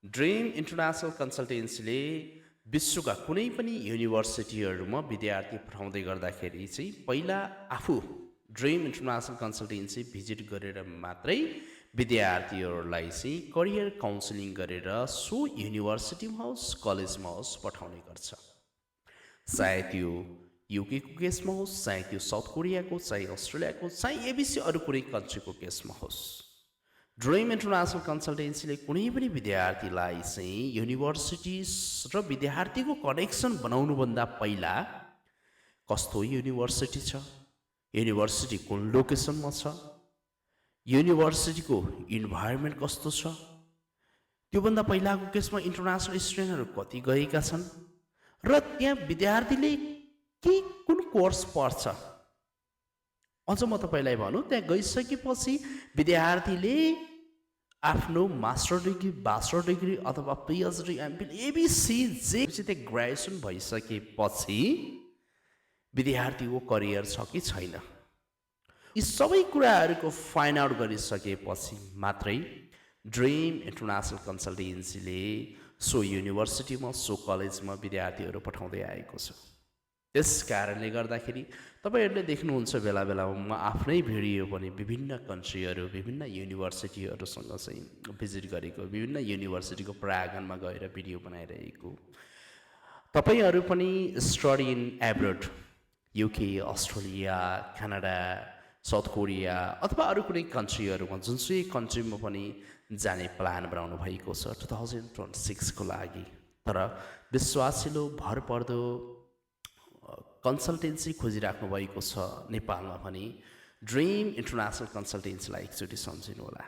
Dream international कन्सल्टेन्सीले विश्वका कुनै पनि युनिभर्सिटीहरूमा विद्यार्थी पठाउँदै गर्दाखेरि चाहिँ पहिला आफू ड्रिम इन्टरनेसनल कन्सल्टेन्सी भिजिट गरेर मात्रै विद्यार्थीहरूलाई चाहिँ करियर काउन्सिलिङ गरेर सो युनिभर्सिटीमा होस् कलेजमा होस् पठाउने गर्छ। चाहे त्यो युकेको केसमा होस्, चाहे त्यो साउथ कोरियाको, चाहे अस्ट्रेलियाको, चाहे एबिसी अरू कुनै कन्ट्रीको केसमा होस्, ड्रिम इन्टरनेसनल कन्सल्टेन्सीले कुनै पनि विद्यार्थीलाई चाहिँ युनिभर्सिटी र विद्यार्थीको कनेक्सन बनाउनुभन्दा पहिला कस्तो युनिभर्सिटी छ, युनिभर्सिटी कुन लोकेसनमा छ, युनिभर्सिटीको इन्भाइरोमेन्ट कस्तो छ, त्योभन्दा पहिलाको केसमा इन्टरनेसनल स्टुडेन्टहरू कति गएका छन् र त्यहाँ विद्यार्थीले कुन कोर्स पढ्छ। अझ म तपाईँलाई भनौँ, त्यहाँ गइसकेपछि विद्यार्थीले आफ्नो मास्टर डिग्री, ब्याचलर डिग्री अथवा पिएचडी, एमफिल, एबिसी जे त्यहाँ ग्रेजुएसन भइसकेपछि विद्यार्थीको करियर छ कि छैन, यी सबै कुराहरूको फाइन्ड आउट गरिसकेपछि मात्रै ड्रिम इन्टरनेसनल कन्सल्टेन्सीले सो युनिभर्सिटीमा, सो कलेजमा विद्यार्थीहरू पठाउँदै आएको छ। त्यस कारणले गर्दाखेरि तपाईँहरूले देख्नुहुन्छ बेला बेलामा म आफ्नै भिडियो पनि विभिन्न कन्ट्रीहरू, विभिन्न युनिभर्सिटीहरूसँग चाहिँ भिजिट गरेको, विभिन्न युनिभर्सिटीको प्राङ्गणमा गएर भिडियो बनाइरहेको। तपाईँहरू पनि study in abroad, UK, Australia, Canada, south Korea अथवा अरू कुनै कन्ट्रीहरूमा, जुनसुकै कन्ट्रीमा पनि जाने प्लान बनाउनु भएको छ 2026 को लागि। तर विश्वासिलो भरपर्दो कन्सल्टेन्सी खोजिराख्नु भएको छ नेपालमा पनि, ड्रिम इन्टरनेसनल कन्सल्टेन्सीलाई एकचोटि सम्झिनु होला।